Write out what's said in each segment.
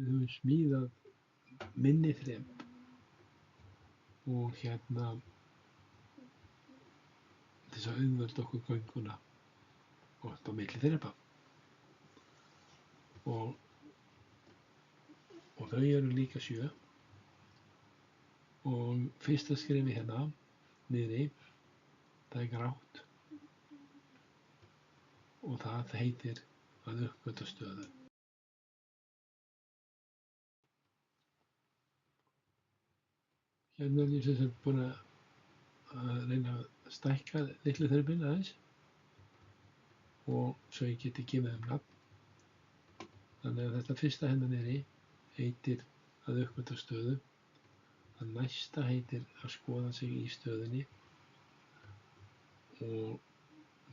við höfum smíðað minni þrep og til þess að auðvelda okkur gönguna upp á milli þrepa. Og þau eru líka 7. Og fyrsta skrefið hérna niðri, það er grátt og það heitir að uppgötva stöðu. Hérna er ég sem sagt búinn að reyna að stækka litlu þrepin aðeins og svo ég geti gefið þeim nafn. Þannig að þetta fyrsta hérna niðri heitir að uppgötva stöðu. Það næsta heitir að skoða sig í stöðunni og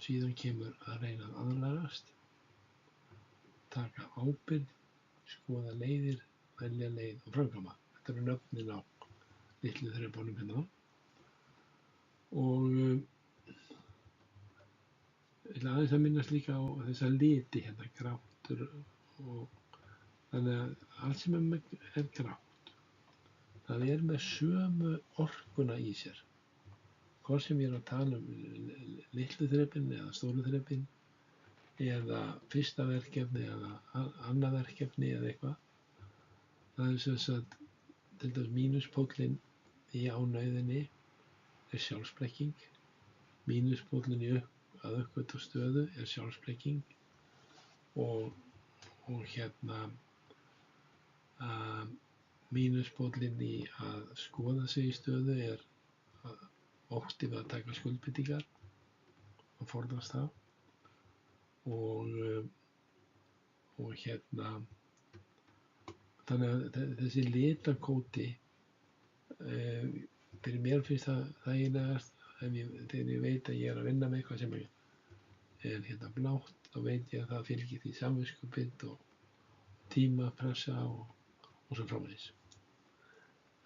síðan kemur að reyna að aðlagast, taka ábyrgð, skoða leiðir, velja leið og framkvæma. Þetta eru nöfnin á litlu þrepunum hérna. Og ég ætla aðeins að minnast líka á þessa liti hérna, grátt og þannig að allt sem er grátt, það er með sömu orkuna í sér. Hvort sem ég er að tala litlu þrepin eða stóru þrepin eða fyrsta verkefni eða annað verkefni eða eitthvað. Það er sem sagt til dæmis mínuspóllinn í ánauðinni er sjálfsblekking. Mínuspóllinn að uppgötva stöðu er sjálfsblekking og mínuspóllinn í að skoða sig í stöðu er ótti við að taka skuldbindingar og forðast það og þannig að þessi litakóti fyrir mér finnst það þægilegast þegar ég veit að ég er að vinna með eitthvað sem er blátt, þá veit ég að það fylgir því samviskubit og tímapressa og svo framvegis.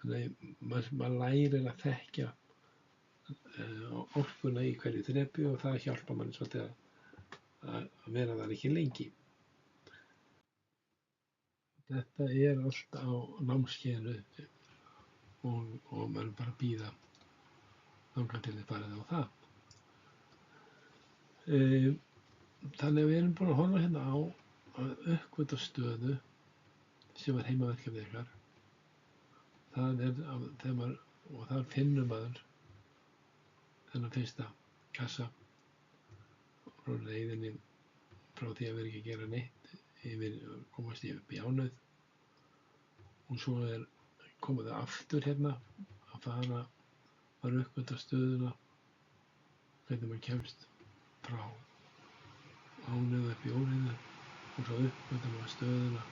Þannig að maður lærir að þekkja orkuna í hverju þrepi og það hjálpar manni svolítið að vera þar ekki lengi. Þetta er allt á námskeiðinu og maður bara bíða þangað til þið farið á það. Þannig að við erum búin að horfa hérna á að uppgötva stöðu sem er heimaverkefni ykkar. Það er og þar finnur maður þennan fyrsta kassa frá leiðinni frá því að vera ekki að gera neitt yfir komast upp í ánauð og svo komið það aftur hérna að fara uppgötva stöðuna, hvernig maður kemst frá ánauð upp í óreiðu og svo uppgötva maður stöðuna,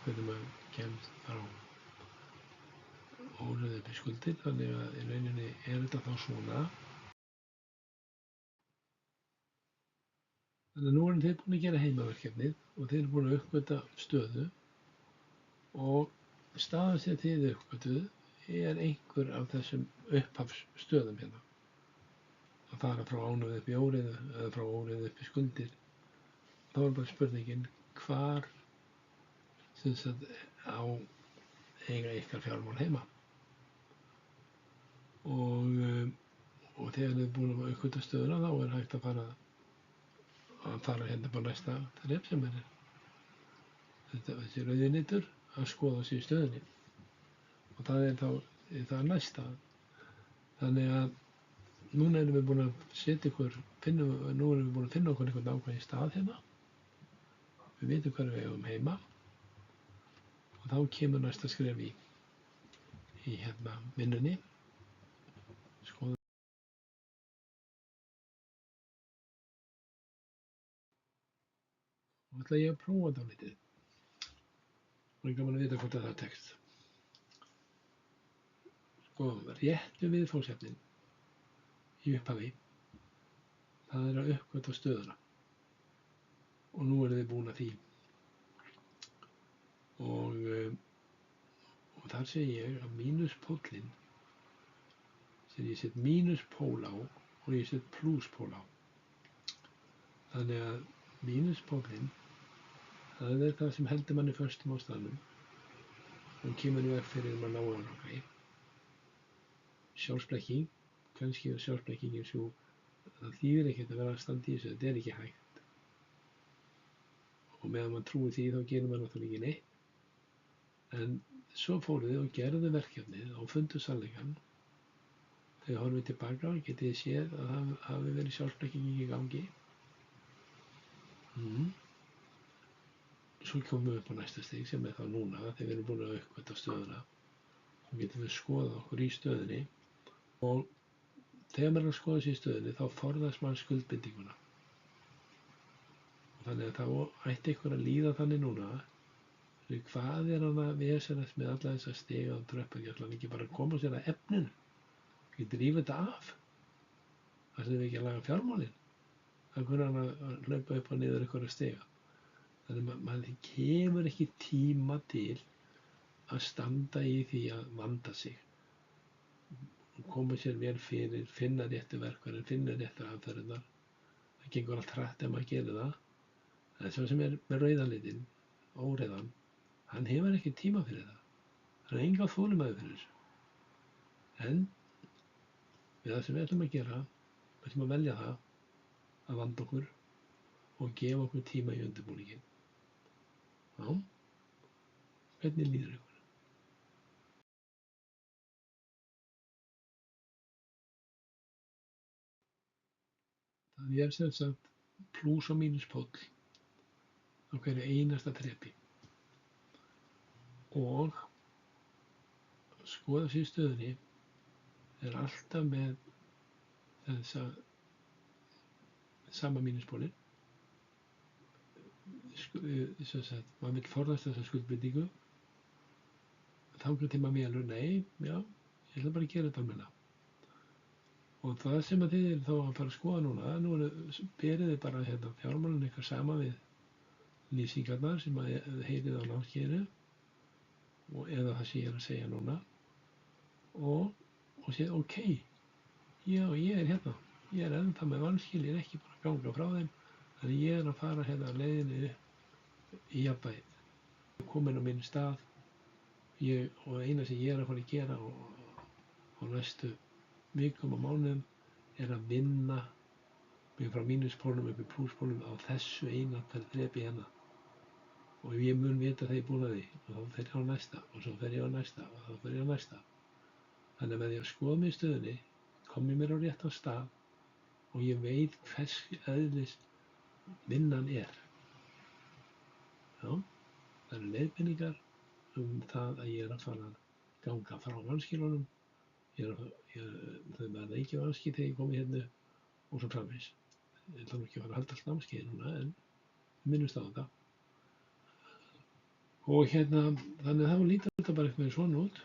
hvernig maður kemst frá óreiðu upp í skuldir. Þannig að í rauninni þetta þá svona. Þannig að nú erum þið búin að gera heimaverkefnið og þið erum búin að uppgötva stöðu og staðan sem þið uppgötvuð er einhver af þessum upphafsstöðum hérna. Að fara frá ánauð upp í óreiðu eða frá óreiðu upp í skuldir. Þá er bara spurningin hvar sem sagt á eiga ykkar fjármál heima. Og þegar þið búin að uppgötva stöðuna þá er hægt að fara hérna på næsta þrep sem þessi rauði litur að skoða sig í stöðunni og það er þá það næsta. Þannig að núna erum við búin að finna okkur einhvern ákveðinn stað hérna. Við vitum hvar við eigum heima og þá kemur næsta skref í vinnunni. Skoða. Nú ætla ég að prófa þetta lítið. Og ég gaman að vita hvort það tekst. Sko, réttu viðfangsefnin í upphafi, það er að uppgötva stöðuna. Og nú erum þið búin að því. Og þar segi ég að mínuspóllinn sem ég set mínuspól á og ég set plúspól á. Þannig að mínuspóllinn, það er það sem heldur manni föstum á staðnum hún kemur í veg fyrir maður ná árangri. Sjálfsblekking, kannski er sjálfsblekkingin svo, það þýðir ekkert að vera að standa í þessu, þetta er ekki hægt. Og meðan maður trúir því þá gerir maður náttúrulega ekki neitt. En svo fóruð þið og gerðu verkefnið og fundu sannleikann. Þegar horfið tilbaka getið þið séð að það hafi verið sjálfsblekking í gangi. Svo komum við upp á næsta stig sem er þá núna þegar við erum búin að uppgötva stöðuna. Þá getum við skoðað okkur í stöðunni og þegar maður er að skoða sig í stöðunni þá forðast maður skuldbindinguna. Og þannig að þá ætti ykkur að líða þannig núna hvað er hann að vesenast með alla þessa stiga og tröppur, ég ætla hann ekki bara að koma sér að efninu, ekki drífa þetta af. Það sem við ekki að laga fjármálin. Það kunni hann að hlaupa upp og niður einhverja stiga. Þannig að maður kemur ekki tíma til að standa í því að vanda sig. Koma sér vel fyrir, finna réttu verkfærin, finna réttu aðferðirnar. Það gengur allt hratt ef maður gerir það. En svo sem er með rauða litinn, óreiðan, hann hefur ekki tíma fyrir það. Hann er enga þolinmæði fyrir þessu. En við það sem við ætlum að gera, við ætlum að velja það að vanda okkur og gefa okkur tíma í undirbúninginn. Já, hvernig líður ykkur? Það er sem sagt plús og mínus póll á hverju einasta þrepi. Og skoða sig í stöðunni er alltaf með þessa sama mínuspólinn. Sem sagt, maður vill forðast þessa skuldbindingu. Þangað til maður mélur, nei, já, ég ætla bara að gera þetta almennilega. Og það sem að þið eru þá að fara að skoða núna, nú berið þið bara fjármálin eitthvað sama við lýsingarnar sem að heyrið á námskeiðinu eða það sem ég er að segja núna og segja, ok, já, ég er hérna, ég er ennþá með vanskil, ég er ekki bara að ganga frá þeim, þannig ég er að fara hérna á leiðinni í jafnvægið. Ég er komin á minn stað og eina sem ég er að fara að gera á næstu vikum og mánuðum er að vinna mig frá mínuspólnum upp í plúspólnum á þessu eina þrepi hérna. Og ég mun vita þegar ég er búin að því og þá fer ég á næsta og svo fer ég á næsta og þá fer ég á næsta. Þannig að með því að skoða mig í stöðunni kom ég mér á réttan stað og ég veit hvers eðlis vinnan er. Já, það eru leiðbeiningar það að ég er að fara að ganga frá vanskilunum. Þau verða ekki vanskil þegar ég komi hérna og svo framvegis. Ég ætla nú ekki að fara að halda allt námskeið núna en minnumst á þetta. Og þannig að þá lítur þetta bara eitthvað svona út.